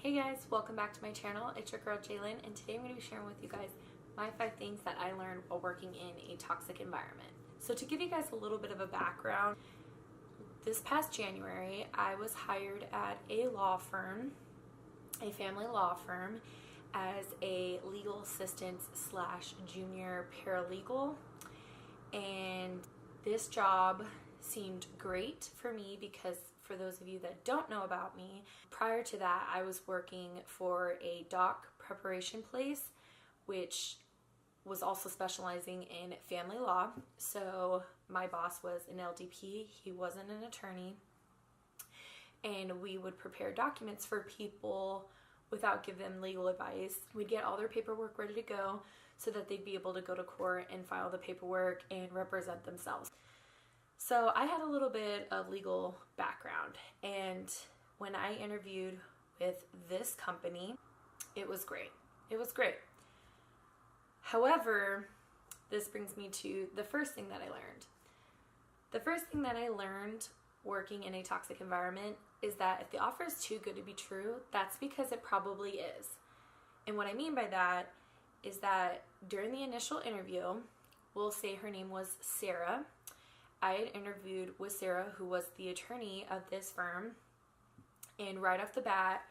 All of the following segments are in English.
Hey guys, welcome back to my channel. It's your girl Jalen, and today I'm going to be sharing with you guys my 5 things that I learned while working in a toxic environment. So to give you guys a little bit of a background, this past January I was hired at a law firm, a family law firm, as a legal assistant / junior paralegal, and this job seemed great for me because, for those of you that don't know about me, prior to that I was working for a doc preparation place which was also specializing in family law. So my boss was an LDP, he wasn't an attorney, and we would prepare documents for people without giving them legal advice. We'd get all their paperwork ready to go so that they'd be able to go to court and file the paperwork and represent themselves. So I had a little bit of legal background, and when I interviewed with this company, it was great. It was great. However, this brings me to the first thing that I learned. The first thing that I learned working in a toxic environment is that if the offer is too good to be true, that's because it probably is. And what I mean by that is that during the initial interview, we'll say her name was Sarah. I had interviewed with Sarah, who was the attorney of this firm, and right off the bat,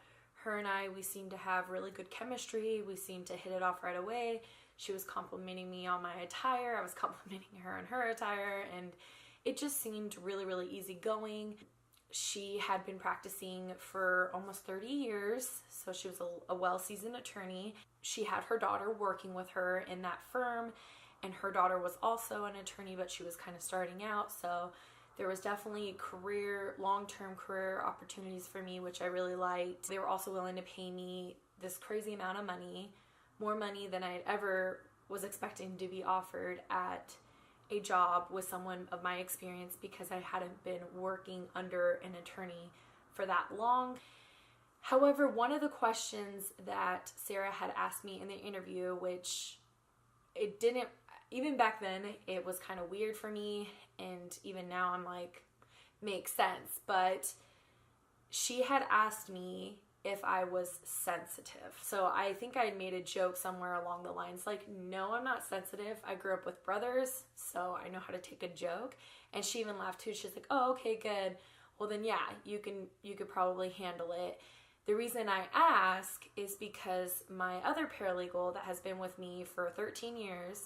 her and we seemed to have really good chemistry. We seemed to hit it off right away. She was complimenting me on my attire, I was complimenting her on her attire, and it just seemed really, really easygoing. She had been practicing for almost 30 years, so she was a well-seasoned attorney. She had her daughter working with her in that firm, and her daughter was also an attorney, but she was kind of starting out, so there was definitely long-term career opportunities for me, which I really liked. They were also willing to pay me this crazy amount of money, more money than I ever was expecting to be offered at a job with someone of my experience, because I hadn't been working under an attorney for that long. However, one of the questions that Sarah had asked me in the interview, which it didn't, even back then, it was kind of weird for me, and even now I'm like, makes sense, but she had asked me if I was sensitive. So I think I made a joke somewhere along the lines like, no, I'm not sensitive. I grew up with brothers, so I know how to take a joke. And she even laughed too. She's like, oh, okay, good. Well then, yeah, you could probably handle it. The reason I ask is because my other paralegal that has been with me for 13 years,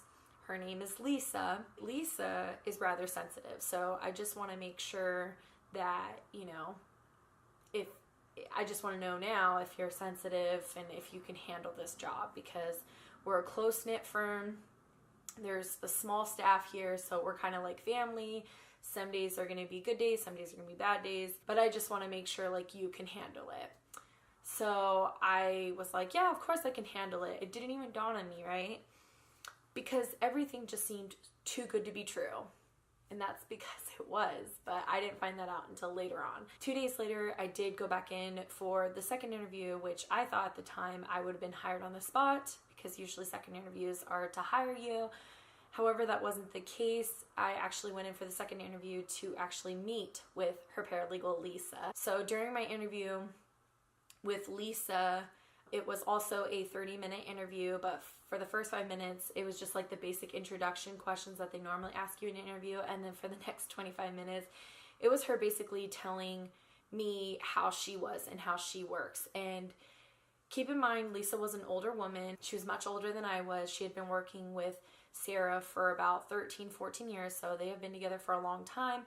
her name is Lisa. Lisa is rather sensitive. So I just want to make sure that, I just want to know now if you're sensitive and if you can handle this job, because we're a close-knit firm. There's a small staff here, so we're kind of like family. Some days are going to be good days, some days are going to be bad days, but I just want to make sure like you can handle it. So I was like, yeah, of course I can handle it. It didn't even dawn on me, right? Because everything just seemed too good to be true. And that's because it was, but I didn't find that out until later on. 2 days later, I did go back in for the second interview, which I thought at the time I would have been hired on the spot, because usually second interviews are to hire you. However, that wasn't the case. I actually went in for the second interview to actually meet with her paralegal, Lisa. So during my interview with Lisa, it was also a 30-minute interview, but for the first 5 minutes, it was just like the basic introduction questions that they normally ask you in an interview, and then for the next 25 minutes, it was her basically telling me how she was and how she works. And keep in mind, Lisa was an older woman. She was much older than I was. She had been working with Sarah for about 13, 14 years, so they have been together for a long time.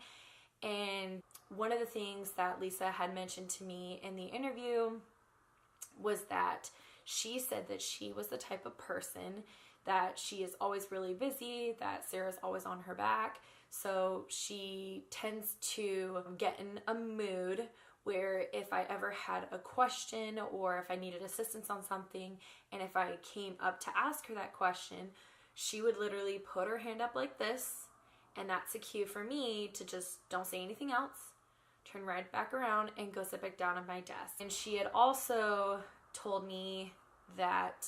And one of the things that Lisa had mentioned to me in the interview was that she said that she was the type of person that she is always really busy, that Sarah's always on her back. So she tends to get in a mood where if I ever had a question or if I needed assistance on something, and if I came up to ask her that question, she would literally put her hand up like this, and that's a cue for me to just don't say anything else, turn right back around, and go sit back down at my desk. And she had also told me that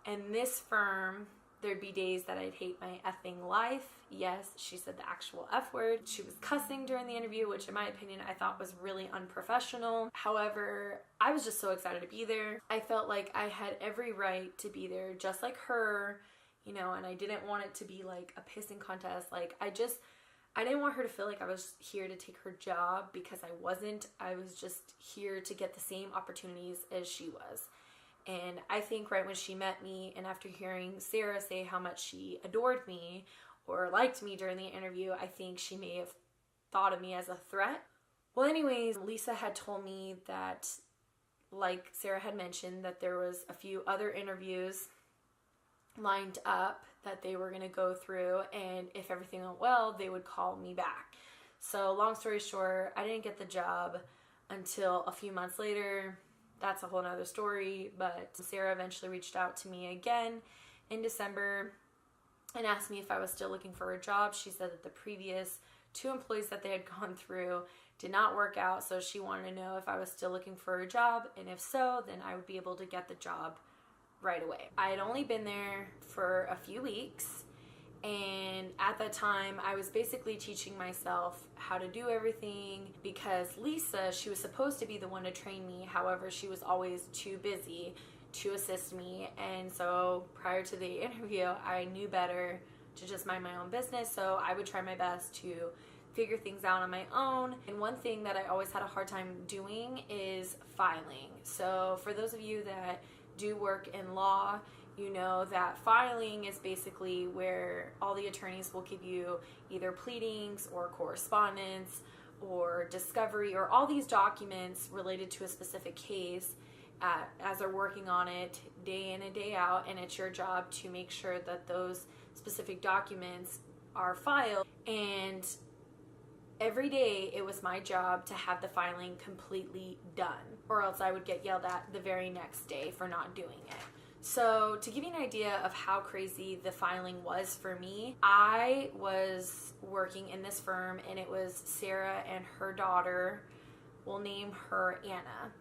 in this firm, There'd be days that I'd hate my effing life. Yes, she said the actual F word. She was cussing during the interview, which in my opinion, I thought was really unprofessional. However, I was just so excited to be there. I felt like I had every right to be there, just like her, you know, and I didn't want it to be like a pissing contest. Like, I didn't want her to feel like I was here to take her job, because I wasn't. I was just here to get the same opportunities as she was. And I think right when she met me, and after hearing Sarah say how much she adored me or liked me during the interview, I think she may have thought of me as a threat. Well, anyways, Lisa had told me that, like Sarah had mentioned, that there was a few other interviews lined up that they were going to go through, and if everything went well, they would call me back. So long story short, I didn't get the job until a few months later. That's a whole nother story, but Sarah eventually reached out to me again in December and asked me if I was still looking for a job. She said that the previous 2 employees that they had gone through did not work out, so she wanted to know if I was still looking for a job, and if so, then I would be able to get the job right away. I had only been there for a few weeks, and at that time I was basically teaching myself how to do everything, because Lisa, she was supposed to be the one to train me. However, she was always too busy to assist me, and so prior to the interview I knew better to just mind my own business, so I would try my best to figure things out on my own. And one thing that I always had a hard time doing is filing. So for those of you that do work in law, you know that filing is basically where all the attorneys will give you either pleadings or correspondence or discovery or all these documents related to a specific case as they're working on it day in and day out, and it's your job to make sure that those specific documents are filed. And every day it was my job to have the filing completely done, or else I would get yelled at the very next day for not doing it. So to give you an idea of how crazy the filing was for me, I was working in this firm, and it was Sarah and her daughter. We'll name her Anna.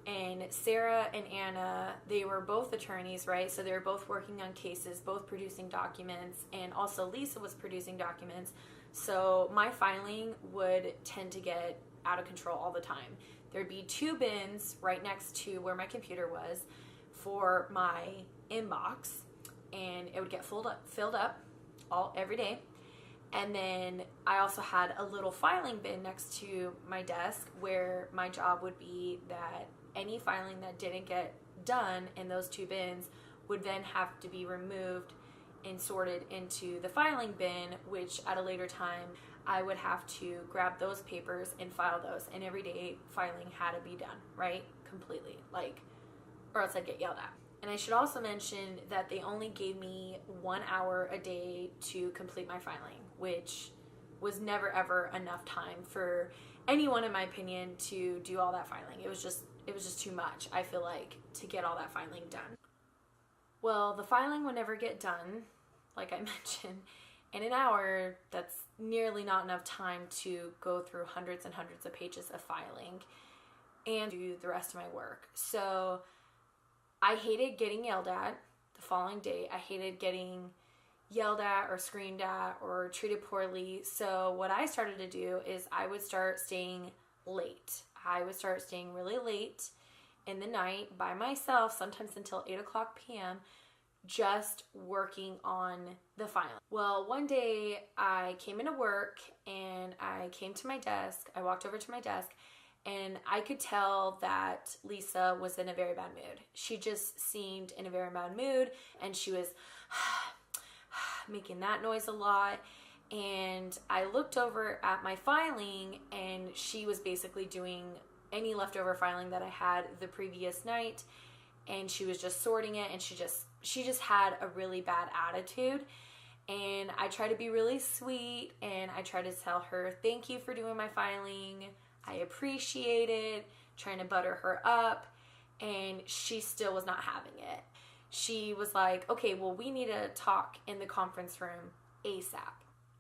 And Sarah and Anna, they were both attorneys, right? So they were both working on cases, both producing documents, and also Lisa was producing documents. So my filing would tend to get out of control all the time. There'd be 2 bins right next to where my computer was for my inbox, and it would get filled up every day. And then I also had a little filing bin next to my desk where my job would be that any filing that didn't get done in those 2 bins would then have to be removed and sorted into the filing bin, which at a later time I would have to grab those papers and file those. And every day filing had to be done, right? Completely, or else I'd get yelled at. And I should also mention that they only gave me 1 hour a day to complete my filing, which was never ever enough time for anyone, in my opinion, to do all that filing. It was just too much, I feel like, to get all that filing done. Well, the filing would never get done, like I mentioned. In an hour, that's nearly not enough time to go through hundreds and hundreds of pages of filing and do the rest of my work. So I hated getting yelled at the following day. I hated getting yelled at or screamed at or treated poorly. So what I started to do is I would start staying late. I would start staying really late in the night by myself, sometimes until 8 o'clock p.m., just working on the filing. Well, one day I came into work and I came to my desk. I walked over to my desk, and I could tell that Lisa was in a very bad mood. She just seemed in a very bad mood, and she was making that noise a lot. And I looked over at my filing, and she was basically doing any leftover filing that I had the previous night, and she was just sorting it, and she just had a really bad attitude. And I tried to be really sweet, and I tried to tell her, thank you for doing my filing, I appreciate it, trying to butter her up, and she still was not having it. She was like, okay, well, we need to talk in the conference room ASAP.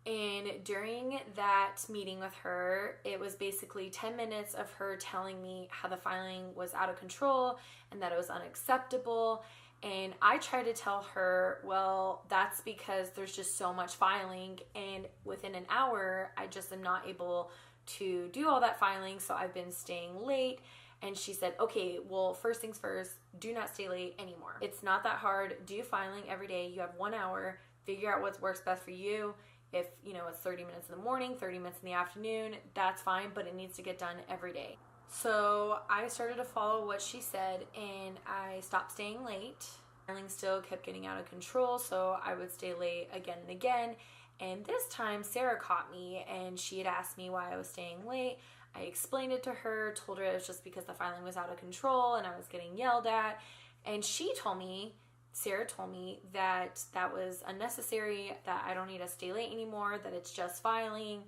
And during that meeting with her, it was basically 10 minutes of her telling me how the filing was out of control and that it was unacceptable. And I tried to tell her, well, that's because there's just so much filing, and within an hour, I just am not able to do all that filing, so I've been staying late. And she said, okay, well, first things first, do not stay late anymore. It's not that hard. Do filing every day. You have 1 hour. Figure out what works best for you. If, it's 30 minutes in the morning, 30 minutes in the afternoon, that's fine, but it needs to get done every day. So I started to follow what she said, and I stopped staying late. Filing still kept getting out of control, so I would stay late again and again. And this time, Sarah caught me, and she had asked me why I was staying late. I explained it to her, told her it was just because the filing was out of control and I was getting yelled at. And Sarah told me that that was unnecessary, that I don't need to stay late anymore, that it's just filing,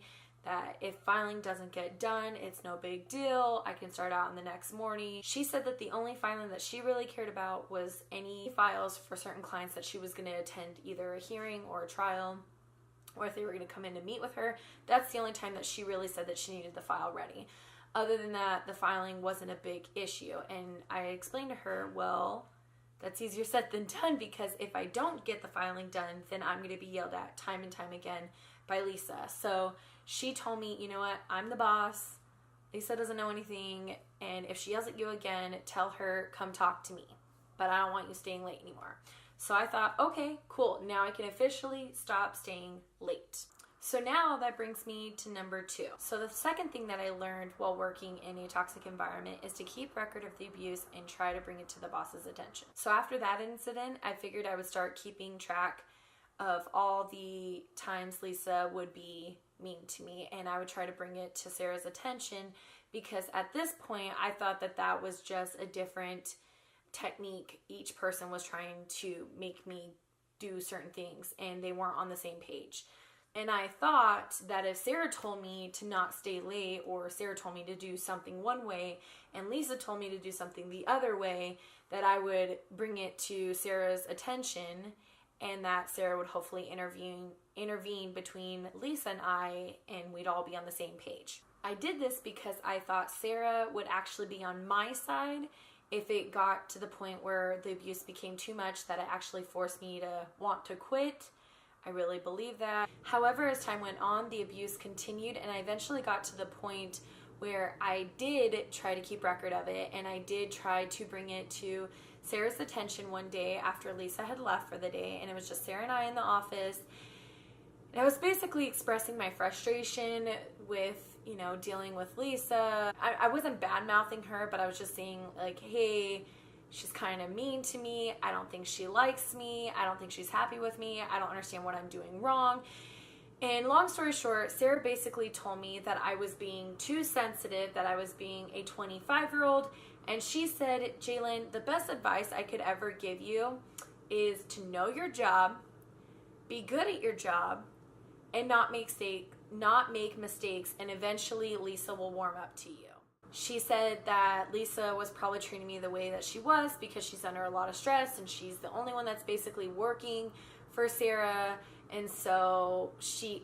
that if filing doesn't get done, it's no big deal. I can start out in the next morning. She said that the only filing that she really cared about was any files for certain clients that she was going to attend either a hearing or a trial, or if they were going to come in to meet with her. That's the only time that she really said that she needed the file ready. Other than that, the filing wasn't a big issue. And I explained to her, well, that's easier said than done, because if I don't get the filing done, then I'm going to be yelled at time and time again by Lisa. So she told me, you know what, I'm the boss. Lisa doesn't know anything, and if she yells at you again, tell her, come talk to me. But I don't want you staying late anymore. So I thought, okay, cool. Now I can officially stop staying late. So now that brings me to number 2. So the second thing that I learned while working in a toxic environment is to keep record of the abuse and try to bring it to the boss's attention. So after that incident, I figured I would start keeping track of all the times Lisa would be mean to me, and I would try to bring it to Sarah's attention, because at this point I thought that that was just a different technique. Each person was trying to make me do certain things, and they weren't on the same page. And I thought that if Sarah told me to not stay late, or Sarah told me to do something one way and Lisa told me to do something the other way, that I would bring it to Sarah's attention, and that Sarah would hopefully intervene between Lisa and I, and we'd all be on the same page. I did this because I thought Sarah would actually be on my side if it got to the point where the abuse became too much that it actually forced me to want to quit. I really believe that. However, as time went on, the abuse continued, and I eventually got to the point where I did try to keep record of it, and I did try to bring it to Sarah's attention one day after Lisa had left for the day, and it was just Sarah and I in the office. And I was basically expressing my frustration with, dealing with Lisa. I wasn't bad-mouthing her, but I was just saying, like, hey, she's kind of mean to me. I don't think she likes me. I don't think she's happy with me. I don't understand what I'm doing wrong. And long story short, Sarah basically told me that I was being too sensitive, that I was being a 25-year-old. And she said, Jalen, the best advice I could ever give you is to know your job, be good at your job, and not make mistakes, and eventually Lisa will warm up to you. She said that Lisa was probably treating me the way that she was because she's under a lot of stress, and she's the only one that's basically working for Sarah. And so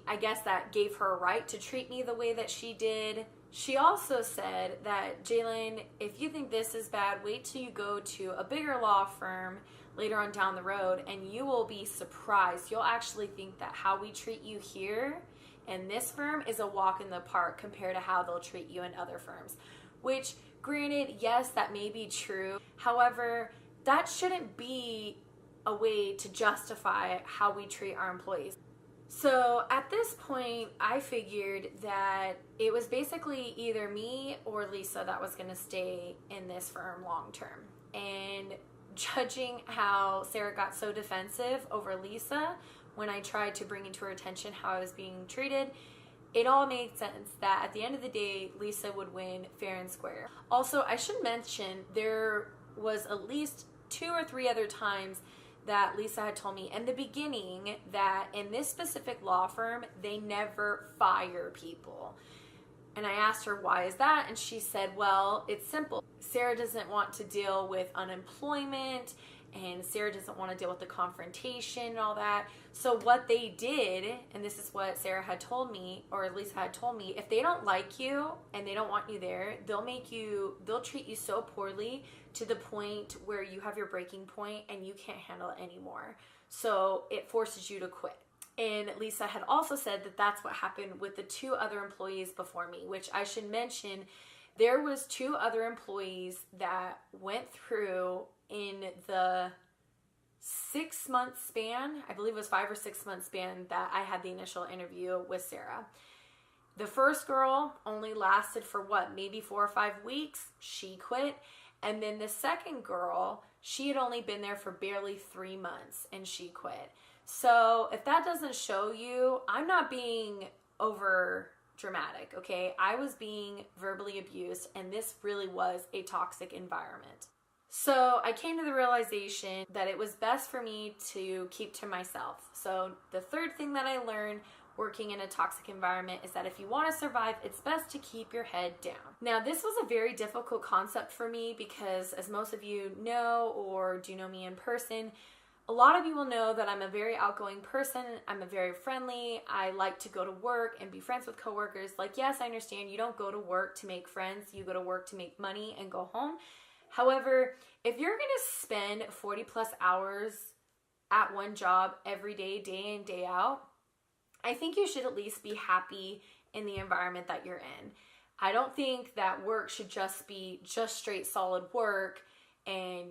I guess that gave her a right to treat me the way that she did. She also said that, Jalen, if you think this is bad, wait till you go to a bigger law firm later on down the road, and you will be surprised. You'll actually think that how we treat you here in this firm is a walk in the park compared to how they'll treat you in other firms. Which, granted, yes, that may be true. However, that shouldn't be a way to justify how we treat our employees. So at this point, I figured that it was basically either me or Lisa that was going to stay in this firm long term. And judging how Sarah got so defensive over Lisa when I tried to bring into her attention how I was being treated, it all made sense that at the end of the day, Lisa would win fair and square. Also, I should mention there was at least 2 or 3 other times that Lisa had told me in the beginning that in this specific law firm, they never fire people. And I asked her, why is that? And she said, well, it's simple. Sarah doesn't want to deal with unemployment, and Sarah doesn't want to deal with the confrontation and all that. So what they did, and this is what Sarah had told me, or Lisa had told me, if they don't like you and they don't want you there, they'll treat you so poorly to the point where you have your breaking point and you can't handle it anymore. So it forces you to quit. And Lisa had also said that that's what happened with the 2 other employees before me, which I should mention, there was 2 other employees that went through in the 6-month span, I believe it was 5 or 6 month span that I had the initial interview with Sarah. The first girl only lasted for maybe 4 or 5 weeks. She quit. And then the second girl, she had only been there for barely 3 months and she quit. So if that doesn't show you, I'm not being over dramatic, okay? I was being verbally abused, and this really was a toxic environment. So I came to the realization that it was best for me to keep to myself. So the third thing that I learned working in a toxic environment is that if you want to survive, it's best to keep your head down. Now, this was a very difficult concept for me because, as most of you know or do know me in person, a lot of you will know that I'm a very outgoing person. I'm a very friendly. I like to go to work and be friends with coworkers. Like, yes, I understand you don't go to work to make friends. You go to work to make money and go home. However, if you're going to spend 40 plus hours at one job every day, day in, day out, I think you should at least be happy in the environment that you're in. I don't think that work should just be just straight solid work and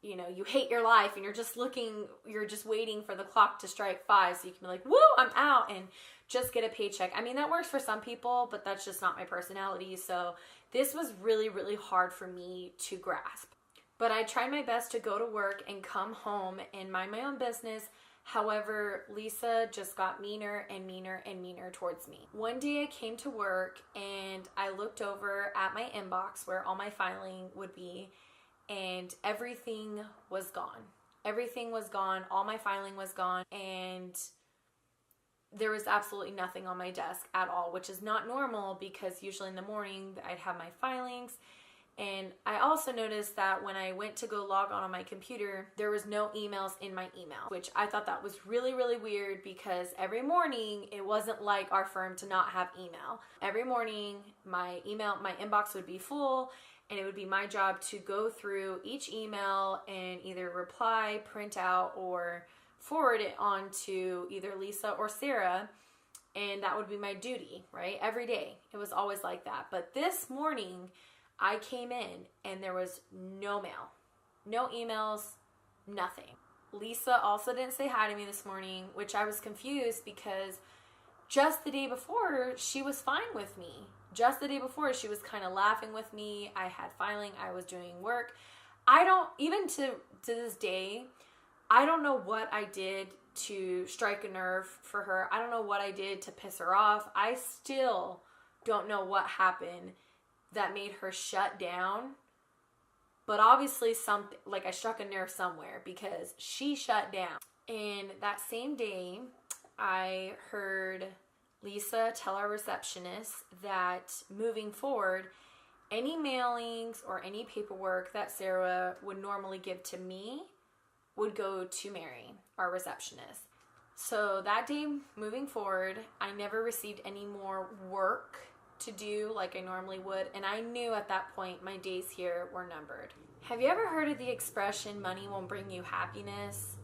you hate your life and you're just waiting for the clock to strike 5 so you can be like, woo, I'm out, and just get a paycheck. I mean, that works for some people, but that's just not my personality. So this was really, really hard for me to grasp. But I tried my best to go to work and come home and mind my own business. However, Lisa just got meaner and meaner and meaner towards me. One day I came to work and I looked over at my inbox where all my filing would be, and everything was gone. Everything was gone. All my filing was gone. And there was absolutely nothing on my desk at all, which is not normal because usually in the morning I'd have my filings. And I also noticed that when I went to go log on my computer, there was no emails in my email, which I thought that was really, really weird because every morning it wasn't like our firm to not have email. Every morning my inbox would be full, and it would be my job to go through each email and either reply, print out, or forward it on to either Lisa or Sarah. And that would be my duty, right? Every day. It was always like that. But this morning, I came in and there was no mail, no emails, nothing. Lisa also didn't say hi to me this morning, which I was confused because just the day before, she was fine with me. Just the day before, she was kind of laughing with me. I had filing. I was doing work. Even to this day, I don't know what I did to strike a nerve for her. I don't know what I did to piss her off. I still don't know what happened that made her shut down. But obviously I struck a nerve somewhere because she shut down. And that same day, I heard Lisa tell our receptionist that moving forward, any mailings or any paperwork that Sarah would normally give to me would go to Mary, our receptionist. So that day moving forward, I never received any more work to do like I normally would, and I knew at that point my days here were numbered. Have you ever heard of the expression, money won't bring you happiness?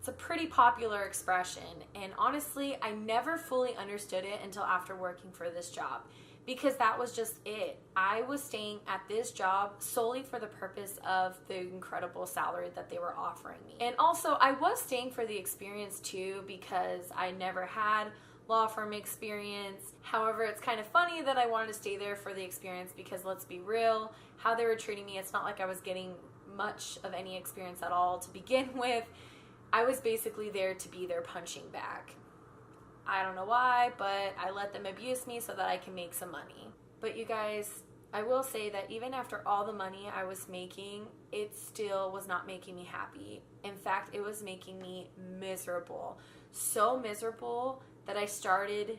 It's a pretty popular expression, and honestly, I never fully understood it until after working for this job, because that was just it. I was staying at this job solely for the purpose of the incredible salary that they were offering me. And also, I was staying for the experience too, because I never had law firm experience. However, it's kind of funny that I wanted to stay there for the experience because, let's be real, how they were treating me, it's not like I was getting much of any experience at all to begin with. I was basically there to be their punching bag. I don't know why, but I let them abuse me so that I can make some money. But you guys, I will say that even after all the money I was making, it still was not making me happy. In fact, it was making me miserable. So miserable that I started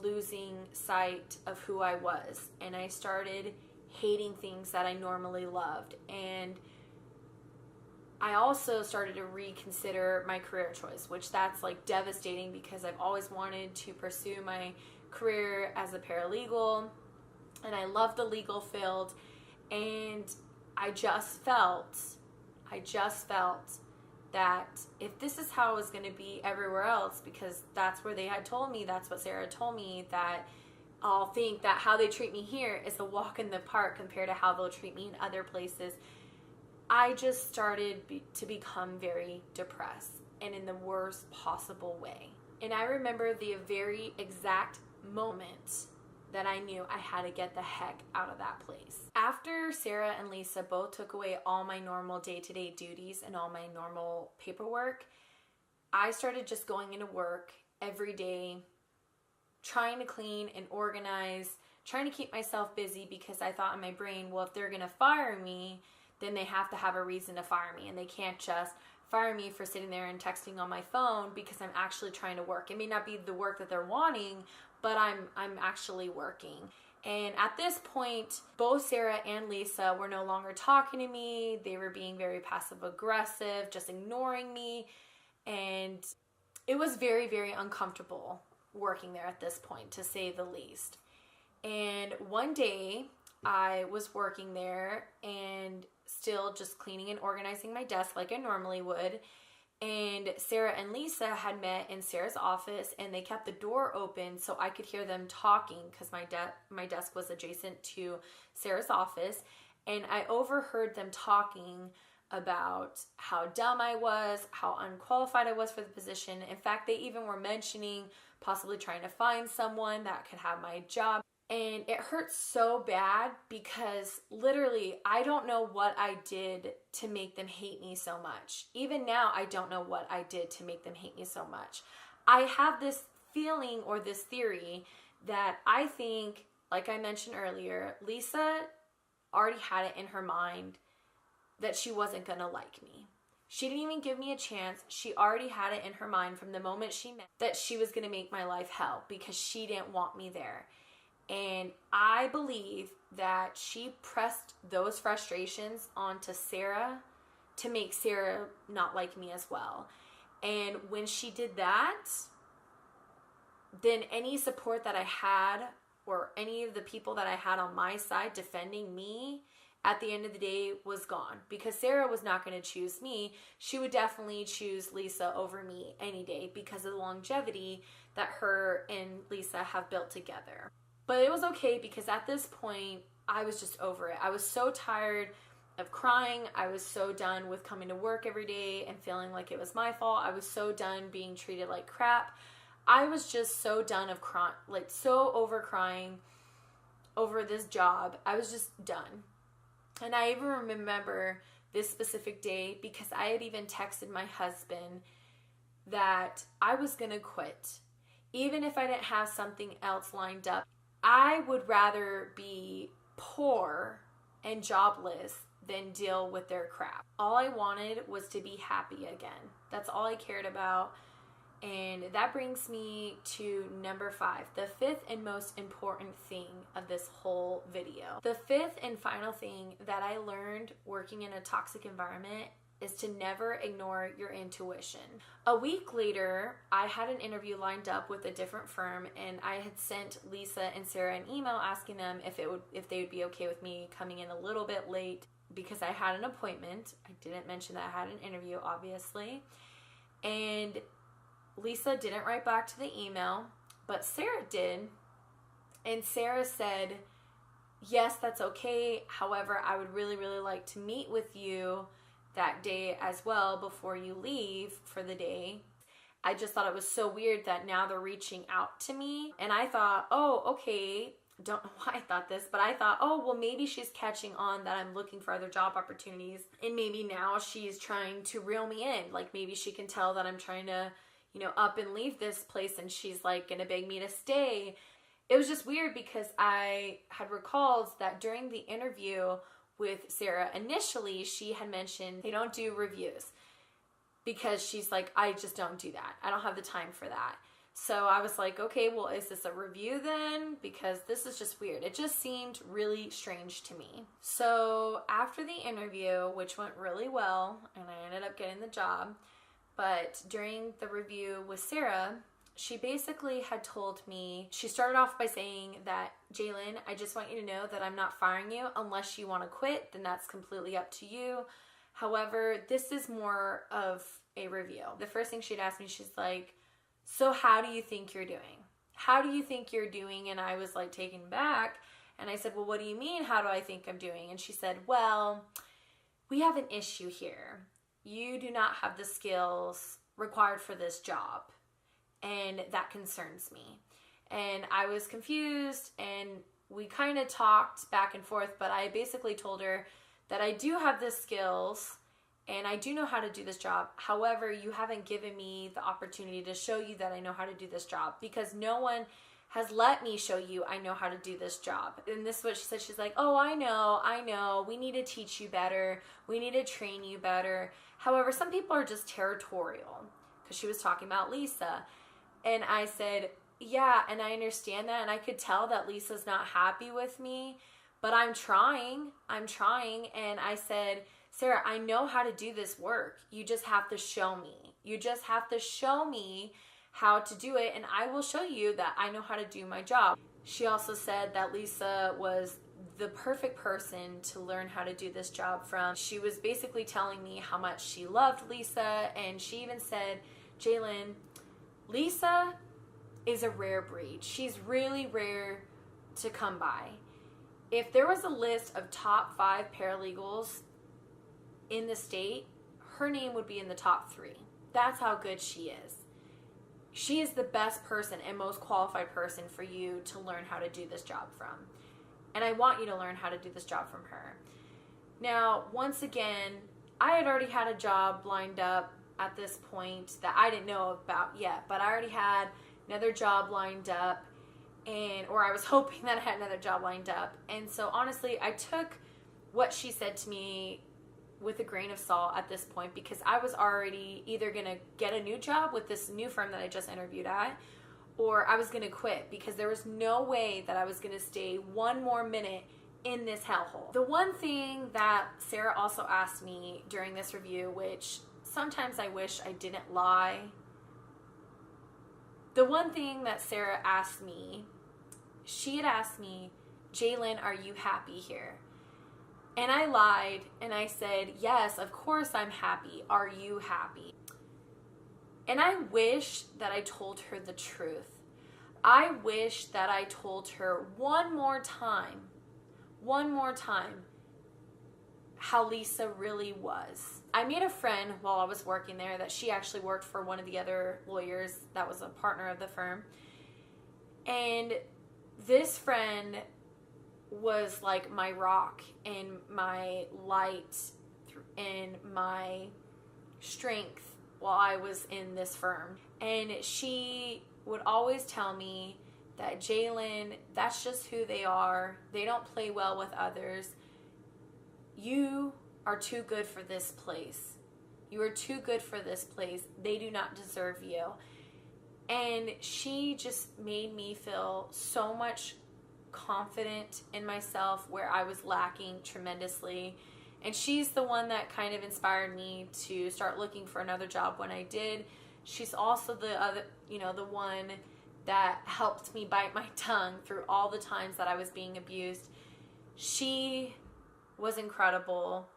losing sight of who I was, and I started hating things that I normally loved. And I also started to reconsider my career choice, which that's like devastating because I've always wanted to pursue my career as a paralegal, and I love the legal field. And I just felt that if this is how it was going to be everywhere else, because that's where they had told me, that's what Sarah told me, that I'll think that how they treat me here is a walk in the park compared to how they'll treat me in other places. I just started to become very depressed, and in the worst possible way. And I remember the very exact moment that I knew I had to get the heck out of that place. After Sarah and Lisa both took away all my normal day-to-day duties and all my normal paperwork, I started just going into work every day, trying to clean and organize, trying to keep myself busy, because I thought in my brain, well, if they're gonna fire me, then they have to have a reason to fire me, and they can't just fire me for sitting there and texting on my phone because I'm actually trying to work. It may not be the work that they're wanting, but I'm actually working. And at this point, both Sarah and Lisa were no longer talking to me. They were being very passive aggressive, just ignoring me. And it was very, very uncomfortable working there at this point, to say the least. And one day I was working there and still just cleaning and organizing my desk like I normally would. And Sarah and Lisa had met in Sarah's office, and they kept the door open so I could hear them talking, because my desk was adjacent to Sarah's office. And I overheard them talking about how dumb I was, how unqualified I was for the position. In fact, they even were mentioning possibly trying to find someone that could have my job. And it hurts so bad because literally I don't know what I did to make them hate me so much. Even now, I don't know what I did to make them hate me so much. I have this feeling or this theory that I think, like I mentioned earlier, Lisa already had it in her mind that she wasn't going to like me. She didn't even give me a chance. She already had it in her mind from the moment she met that she was going to make my life hell because she didn't want me there. And I believe that she pressed those frustrations onto Sarah to make Sarah not like me as well. And when she did that, then any support that I had, or any of the people that I had on my side defending me, at the end of the day was gone. Because Sarah was not going to choose me. She would definitely choose Lisa over me any day because of the longevity that her and Lisa have built together. But it was okay, because at this point, I was just over it. I was so tired of crying. I was so done with coming to work every day and feeling like it was my fault. I was so done being treated like crap. I was just so done of crying, like so over crying over this job. I was just done. And I even remember this specific day because I had even texted my husband that I was going to quit. Even if I didn't have something else lined up, I would rather be poor and jobless than deal with their crap. All I wanted was to be happy again. That's all I cared about. And that brings me to number 5, the fifth and most important thing of this whole video. The fifth and final thing that I learned working in a toxic environment is to never ignore your intuition. A week later, I had an interview lined up with a different firm, and I had sent Lisa and Sarah an email asking them if they would be okay with me coming in a little bit late because I had an appointment. I didn't mention that I had an interview, obviously. And Lisa didn't write back to the email, but Sarah did. And Sarah said, yes, that's okay. However, I would really, really like to meet with you that day as well before you leave for the day. I just thought it was so weird that now they're reaching out to me. And I thought, oh, okay. Don't know why I thought this, but I thought, oh, well, maybe she's catching on that I'm looking for other job opportunities. And maybe now she's trying to reel me in. Like maybe she can tell that I'm trying to, up and leave this place, and she's like gonna beg me to stay. It was just weird because I had recalled that during the interview with Sarah, initially she had mentioned they don't do reviews because she's like, I just don't do that. I don't have the time for that. So I was like, okay, well, is this a review then? Because this is just weird. It just seemed really strange to me. So after the interview, which went really well, and I ended up getting the job, but during the review with Sarah, she basically had told me, she started off by saying that, Jalen, I just want you to know that I'm not firing you unless you want to quit, then that's completely up to you. However, this is more of a review. The first thing she'd asked me, she's like, so how do you think you're doing? How do you think you're doing? And I was like taken back. And I said, well, what do you mean? How do I think I'm doing? And she said, well, we have an issue here. You do not have the skills required for this job. And that concerns me. And I was confused, and we kind of talked back and forth, but I basically told her that I do have the skills and I do know how to do this job. However, you haven't given me the opportunity to show you that I know how to do this job, because no one has let me show you I know how to do this job. And this is what she said. She's like, oh, I know. We need to teach you better. We need to train you better. However, some people are just territorial, because she was talking about Lisa. And I said, yeah, and I understand that. And I could tell that Lisa's not happy with me, but I'm trying. And I said, Sarah, I know how to do this work. You just have to show me. You just have to show me how to do it, and I will show you that I know how to do my job. She also said that Lisa was the perfect person to learn how to do this job from. She was basically telling me how much she loved Lisa, and she even said, Jalen, Lisa is a rare breed. She's really rare to come by. If there was a list of top 5 paralegals in the state, her name would be in the top 3. That's how good she is. She is the best person and most qualified person for you to learn how to do this job from. And I want you to learn how to do this job from her. Now, once again, I had already had a job lined up at this point that I didn't know about yet, but I already had another job lined up, or I was hoping that I had another job lined up. And so honestly, I took what she said to me with a grain of salt at this point, because I was already either going to get a new job with this new firm that I just interviewed at, or I was going to quit, because there was no way that I was going to stay one more minute in this hellhole. The one thing that Sarah also asked me during this review, which sometimes I wish I didn't lie, the one thing that Sarah asked me, she had asked me, Jalen, are you happy here? And I lied, and I said, yes, of course I'm happy. Are you happy? And I wish that I told her the truth. I wish that I told her one more time, how Lisa really was. I made a friend while I was working there that she actually worked for one of the other lawyers that was a partner of the firm. And this friend was like my rock and my light and my strength while I was in this firm. And she would always tell me that, Jalen, that's just who they are. They don't play well with others. You are too good for this place. You are too good for this place. They do not deserve you. And she just made me feel so much confident in myself where I was lacking tremendously. And she's the one that kind of inspired me to start looking for another job when I did. She's also the one that helped me bite my tongue through all the times that I was being abused. She was incredible,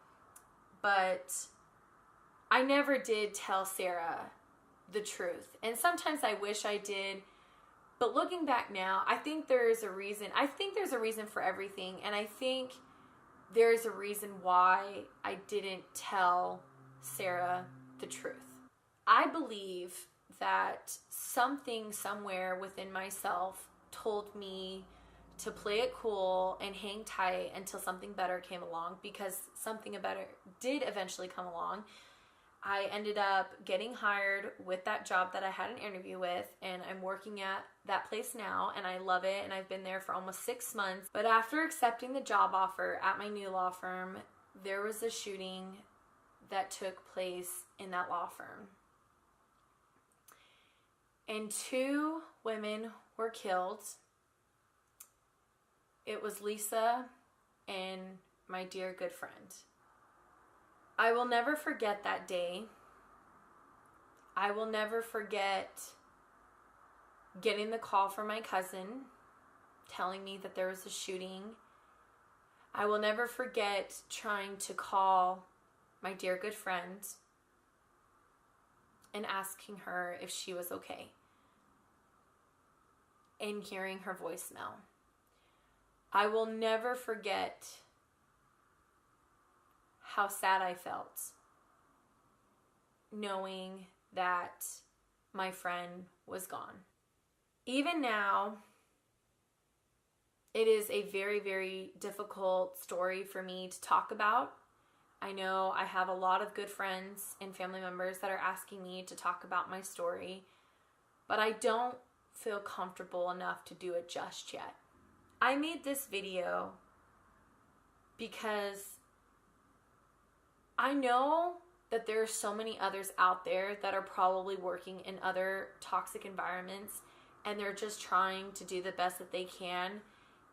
but I never did tell Sarah the truth. And sometimes I wish I did. But looking back now, I think there is a reason. I think there's a reason for everything. And I think there's a reason why I didn't tell Sarah the truth. I believe that something somewhere within myself told me to play it cool and hang tight until something better came along, because something better did eventually come along. I ended up getting hired with that job that I had an interview with, and I'm working at that place now, and I love it, and I've been there for almost 6 months. But after accepting the job offer at my new law firm, there was a shooting that took place in that law firm. and 2 women were killed. It was Lisa and my dear good friend. I will never forget that day. I will never forget getting the call from my cousin telling me that there was a shooting. I will never forget trying to call my dear good friend and asking her if she was okay and hearing her voicemail. I will never forget how sad I felt knowing that my friend was gone. Even now, it is a very, very difficult story for me to talk about. I know I have a lot of good friends and family members that are asking me to talk about my story, but I don't feel comfortable enough to do it just yet. I made this video because I know that there are so many others out there that are probably working in other toxic environments, and they're just trying to do the best that they can,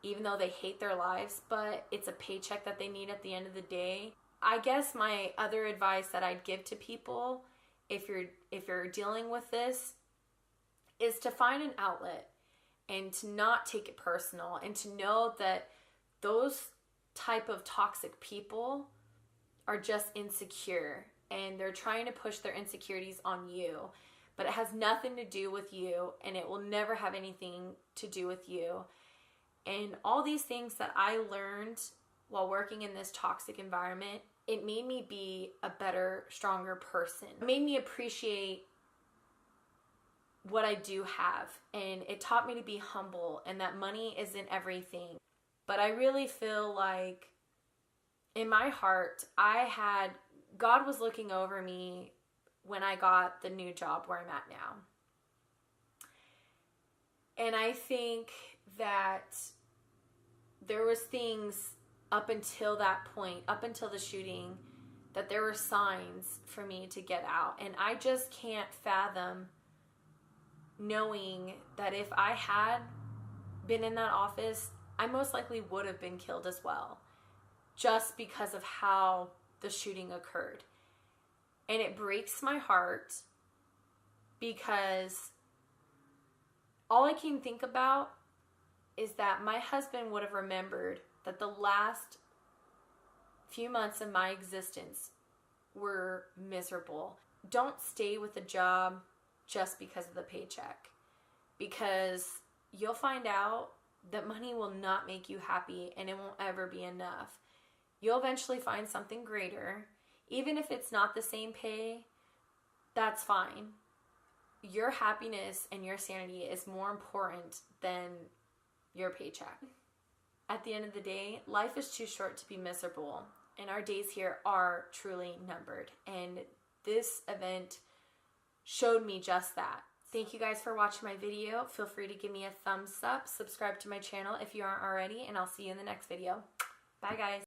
even though they hate their lives, but it's a paycheck that they need at the end of the day. I guess my other advice that I'd give to people, if you're dealing with this, is to find an outlet and to not take it personal, and to know that those type of toxic people are just insecure and they're trying to push their insecurities on you, but it has nothing to do with you, and it will never have anything to do with you. And all these things that I learned while working in this toxic environment, it made me be a better, stronger person. It made me appreciate what I do have, and it taught me to be humble and that money isn't everything. But I really feel like in my heart, God was looking over me when I got the new job where I'm at now. And I think that there was things up until that point, up until the shooting, that there were signs for me to get out. And I just can't fathom knowing that if I had been in that office, I most likely would have been killed as well, just because of how the shooting occurred. And it breaks my heart because all I can think about is that my husband would have remembered that the last few months of my existence were miserable. Don't stay with a job just because of the paycheck, because you'll find out that money will not make you happy, and it won't ever be enough. You'll eventually find something greater. Even if it's not the same pay, that's fine. Your happiness and your sanity is more important than your paycheck. At the end of the day, life is too short to be miserable, and our days here are truly numbered. And this event showed me just that. Thank you guys for watching my video. Feel free to give me a thumbs up, subscribe to my channel if you aren't already, and I'll see you in the next video. Bye guys.